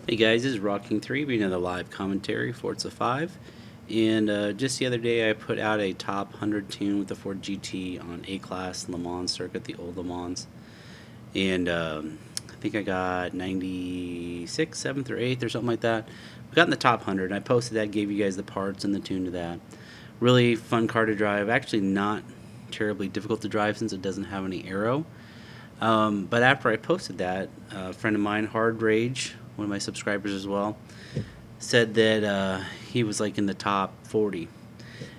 Hey guys, this is Rocking3 bringing another live commentary, Forza 5. And just the other day I put out a top 100 tune with the Ford GT on A-Class Le Mans circuit, the old Le Mans. And I think I got 96, 7th or 8th or something like that. We got in the top 100. I posted that, gave you guys the parts and the tune to that. Really fun car to drive. Actually not terribly difficult to drive since it doesn't have any aero. But after I posted that, a friend of mine, Hard Rage, one of my subscribers as well, said that he was like in the top 40,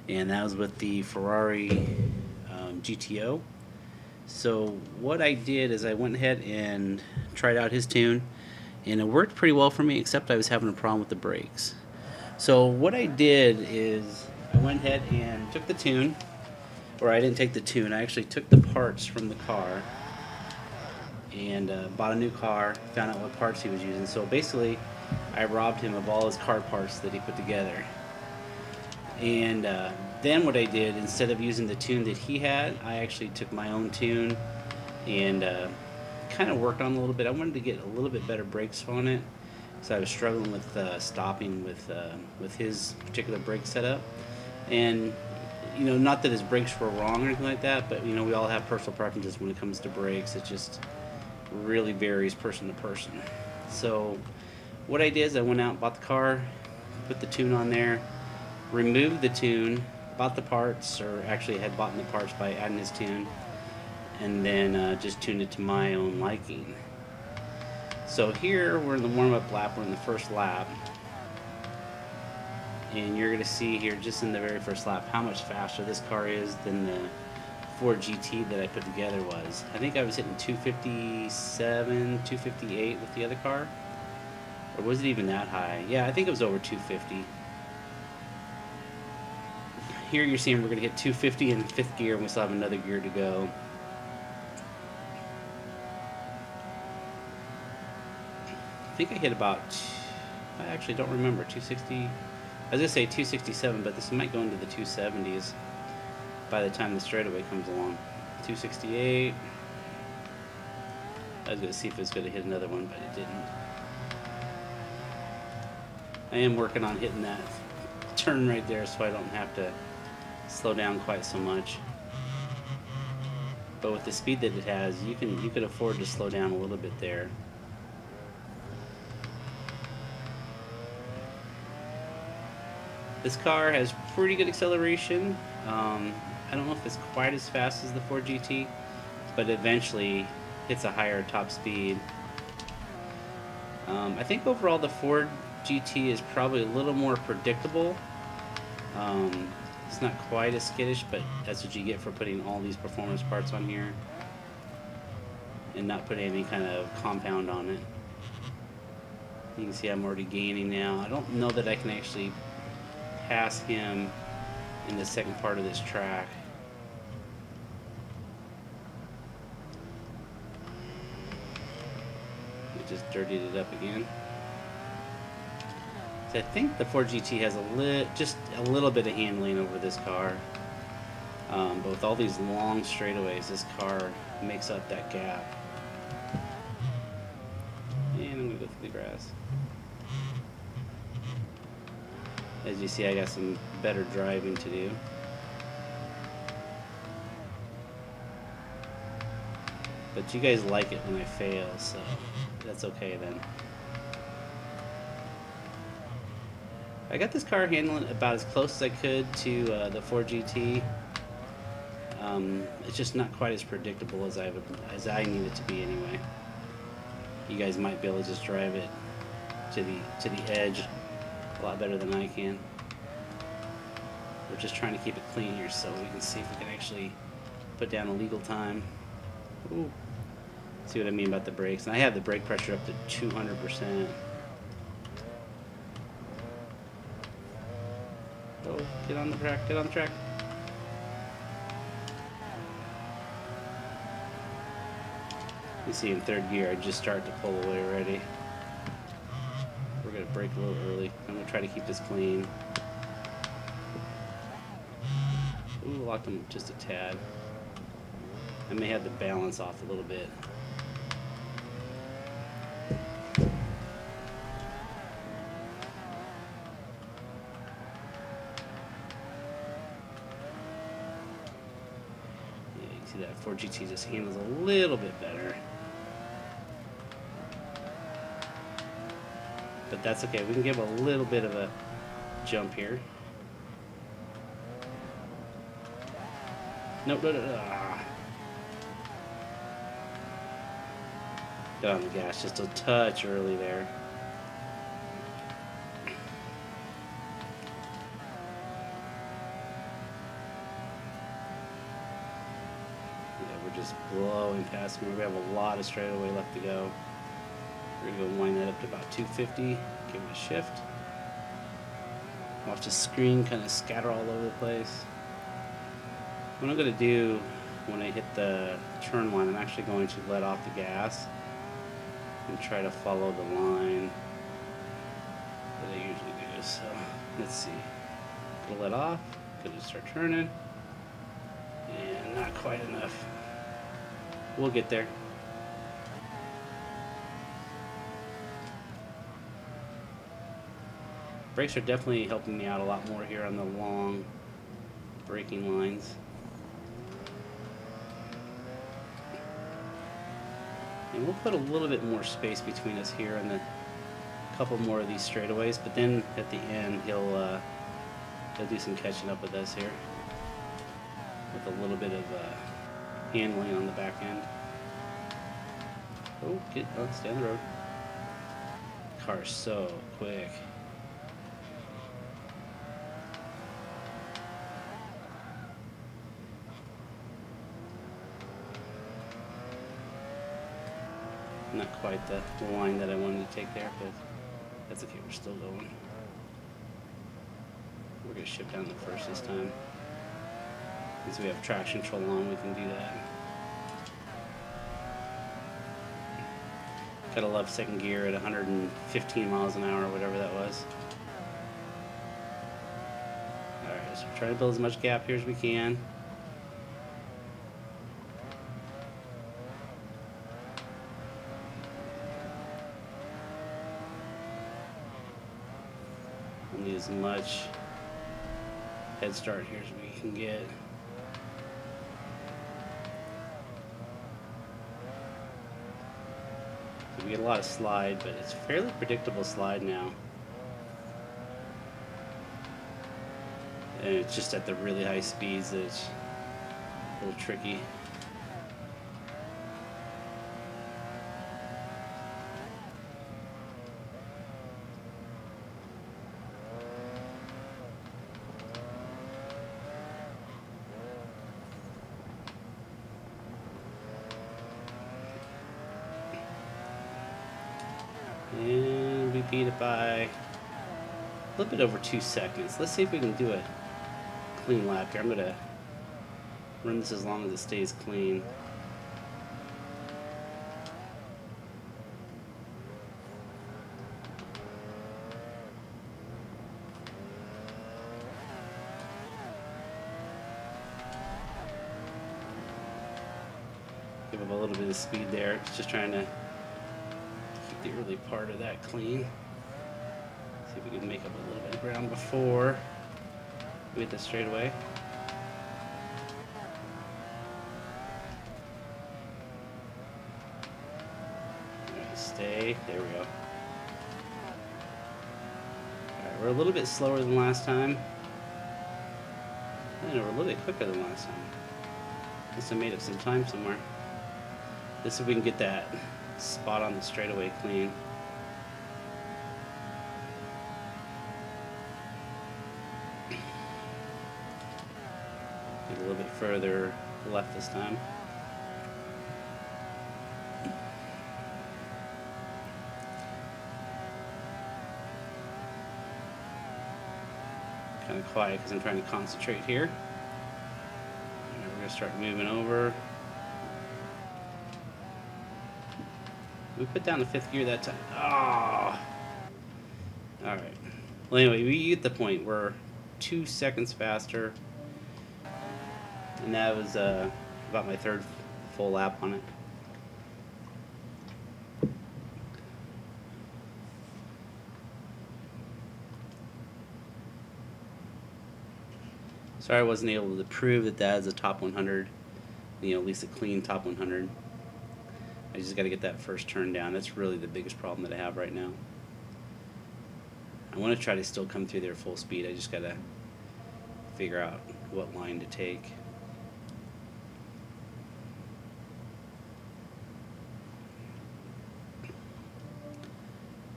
and that was with the Ferrari GTO. So what I did is I went ahead and tried out his tune, and it worked pretty well for me, except I was having a problem with the brakes. So what I did is I went ahead and took the tune, or I didn't take the tune, I actually took the parts from the car and bought a new car, found out what parts he was using. So basically, I robbed him of all his car parts that he put together. And then what I did, instead of using the tune that he had, I actually took my own tune and kind of worked on it a little bit. I wanted to get a little bit better brakes on it, so I was struggling with stopping with his particular brake setup. And you know, not that his brakes were wrong or anything like that, but you know, we all have personal preferences when it comes to brakes. It just really varies person to person. So what I did is I went out and bought the car, put the tune on there, removed the tune, bought the parts, or actually had bought the parts by adding his tune, and then just tuned it to my own liking. So here we're in the warm-up lap, we're in the first lap, and you're going to see here just in the very first lap how much faster this car is than the Ford GT that I put together was. I think I was hitting 257, 258 with the other car. Or was it even that high? Yeah, I think it was over 250. Here you're seeing we're going to hit 250 in 5th gear, and we still have another gear to go. I think I hit about, I actually don't remember, 260. I was going to say 267, but this might go into the 270s by the time the straightaway comes along. 268. I was going to see if it was going to hit another one, but it didn't. I am working on hitting that turn right there so I don't have to slow down quite so much. But with the speed that it has, you could afford to slow down a little bit there. This car has pretty good acceleration. I don't know if it's quite as fast as the Ford GT, but eventually hits a higher top speed. I think overall the Ford GT is probably a little more predictable. It's not quite as skittish, but that's what you get for putting all these performance parts on here and not putting any kind of compound on it. You can see I'm already gaining now. I don't know that I can actually pass him in the second part of this track. We just dirtied it up again. So I think the Ford GT has just a little bit of handling over this car. But with all these long straightaways, this car makes up that gap. And I'm going to go through the grass. As you see, I got some better driving to do. But you guys like it when I fail, so that's okay then. I got this car handling about as close as I could to the Ford GT. It's just not quite as predictable as I need it to be anyway. You guys might be able to just drive it to the edge a lot better than I can. We're just trying to keep it clean here so we can see if we can actually put down a legal time. Ooh. See what I mean about the brakes. And I have the brake pressure up to 200%. Oh, get on the track, get on the track. You see in 3rd gear, I just started to pull away already. We're going to brake a little early. I'm going to try to keep this clean. Ooh, locked him just a tad. I may have the balance off a little bit. See that Ford GT just handles a little bit better. But that's okay. We can give a little bit of a jump here. Nope, no. Got on the gas just a touch early there. We're just blowing past them. We have a lot of straightaway left to go. We're going to go wind that up to about 250. Give it a shift. Watch the screen kind of scatter all over the place. What I'm going to do when I hit the turn line, I'm actually going to let off the gas and try to follow the line that I usually do. So let's see. Gonna let off. Gonna start turning. And not quite enough. We'll get there. Brakes are definitely helping me out a lot more here on the long braking lines. And we'll put a little bit more space between us here and a couple more of these straightaways, but then at the end he'll do some catching up with us here with a little bit of handling on the back end. Oh, stay on the road. Car's so quick. Not quite the line that I wanted to take there, but that's okay, we're still going. We're going to shift down the first this time. Since we have traction control on, we can do that. Gotta love second gear at 115 miles an hour, or whatever that was. Alright, so we're trying to build as much gap here as we can. We'll need as much head start here as we can get. So we get a lot of slide, but it's fairly predictable slide now. And it's just at the really high speeds that it's a little tricky. And we beat it by a little bit over 2 seconds. Let's see if we can do a clean lap here. I'm going to run this as long as it stays clean. Give up a little bit of speed there. It's just trying to the early part of that clean. See if we can make up a little bit of ground before we hit the straightaway. Alright, stay. There we go. Alright, we're a little bit slower than last time. I know we're a little bit quicker than last time. Must have made up some time somewhere. Let's see if we can get that spot on the straightaway clean. Get a little bit further left this time. Kind of quiet because I'm trying to concentrate here. And we're going to start moving over. We put down the 5th gear that time. Oh. Alright. Well, anyway, we get the point. We're 2 seconds faster. And that was about my 3rd full lap on it. Sorry I wasn't able to prove that that is a top 100 you know, at least a clean top 100. I just got to get that first turn down. That's really the biggest problem that I have right now. I want to try to still come through there full speed. I just got to figure out what line to take.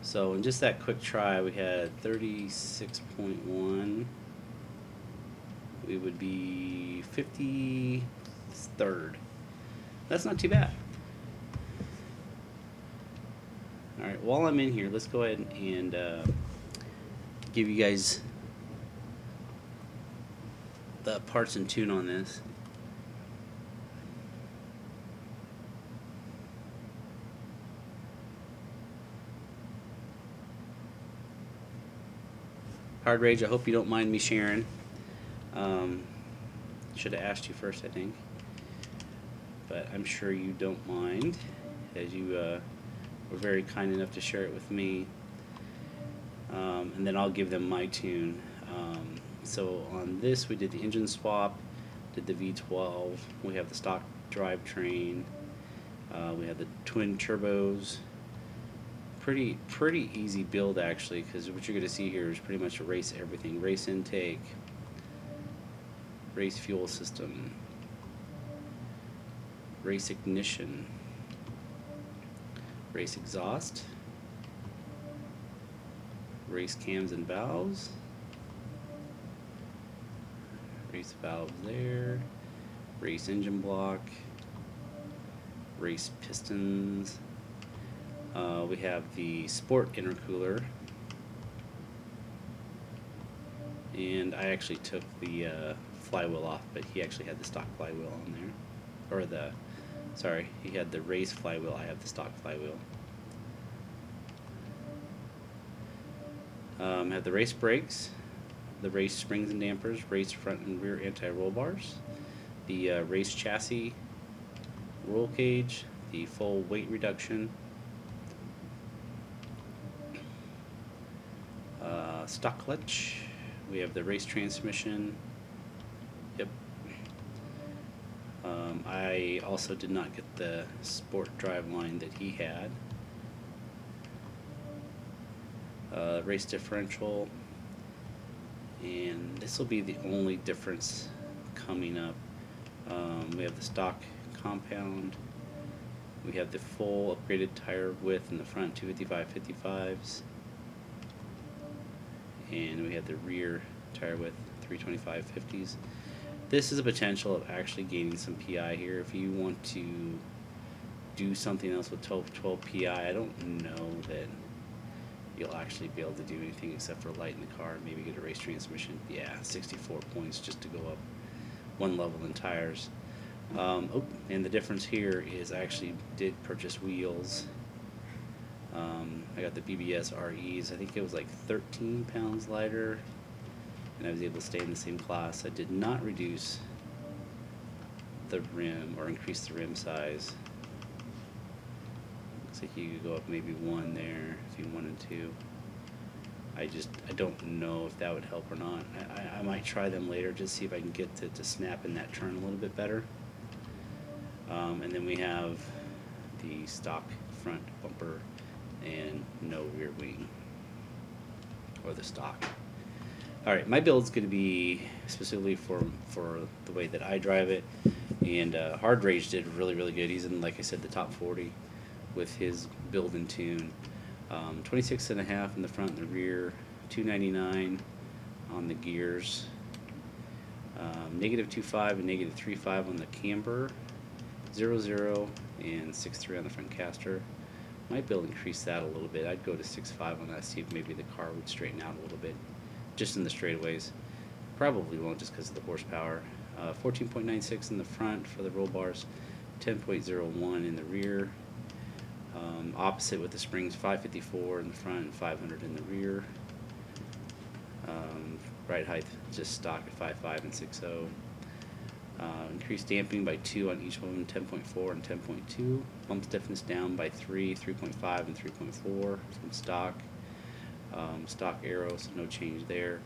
So in just that quick try, we had 36.1. We would be 53rd. That's not too bad. Alright, while I'm in here, let's go ahead and give you guys the parts and tune on this. Hard Rage, I hope you don't mind me sharing. Should have asked you first, I think. But I'm sure you don't mind, as you were very kind enough to share it with me. And then I'll give them my tune. So on this, we did the engine swap, did the V12. We have the stock drivetrain. We have the twin turbos. Pretty easy build, actually, because what you're going to see here is pretty much a race everything. Race intake, race fuel system, race ignition, race exhaust, race cams and valves, race valves there, race engine block, race pistons. We have the sport intercooler, and I actually took the flywheel off, but he actually had the stock flywheel on there, or sorry, he had the race flywheel, I have the stock flywheel. Have the race brakes, the race springs and dampers, race front and rear anti-roll bars, the race chassis, roll cage, the full weight reduction, stock clutch, we have the race transmission. Yep. I also did not get the sport drive line that he had. Race differential, and this will be the only difference coming up. We have the stock compound, we have the full upgraded tire width in the front 255/55s, and we have the rear tire width 325/50s. This is a potential of actually gaining some PI here. If you want to do something else with 12 PI, I don't know that you'll actually be able to do anything except for lighten the car and maybe get a race transmission. Yeah, 64 points just to go up one level in tires. Oh, and the difference here is I actually did purchase wheels. I got the BBS REs. I think it was like 13 pounds lighter, and I was able to stay in the same class. I did not reduce the rim or increase the rim size. Looks like you could go up maybe one there if you wanted to. I don't know if that would help or not. I might try them later, just see if I can get to snap in that turn a little bit better. And then we have the stock front bumper and no rear wing, or the stock. Alright, my build's going to be specifically for the way that I drive it, and Hard Rage did really good. He's in, like I said, the top 40 with his build and tune. 26.5 in the front and the rear, 299 on the gears, -2.5 and -3.5 on the camber, 0.0 and 6.3 on the front caster. Might be able to increase that a little bit. I'd go to 6.5 on that, see if maybe the car would straighten out a little bit, just in the straightaways. Probably won't, just because of the horsepower. 14.96 in the front for the roll bars, 10.01 in the rear. Opposite with the springs, 554 in the front and 500 in the rear. Ride height just stock at 5.5 and 6.0. Increased damping by 2 on each one, 10.4 and 10.2. Bump stiffness down by 3, 3.5 and 3.4 from stock. Stock arrow, so no change there.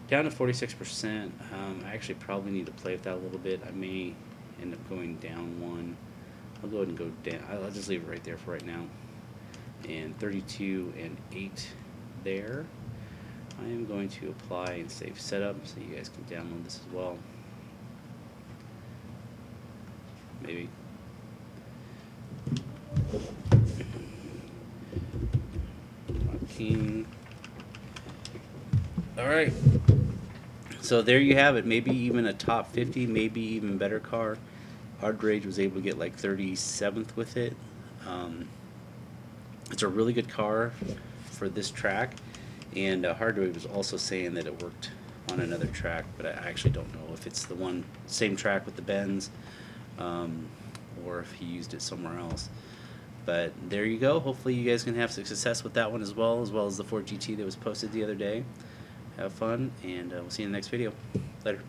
Down to 46%. I actually probably need to play with that a little bit. I may end up going down one. I'll go ahead and go down. I'll just leave it right there for right now. And 32 and 8 there. I am going to apply and save setup so you guys can download this as well. Maybe. King. Alright. So there you have it. Maybe even a top 50, maybe even better car. Hard Rage was able to get like 37th with it. It's a really good car for this track, and Hard Rage was also saying that it worked on another track, but I actually don't know if it's the same track with the Benz, or if he used it somewhere else. But there you go. Hopefully you guys can have some success with that one as well as the Ford GT that was posted the other day. Have fun, and we'll see you in the next video. Later.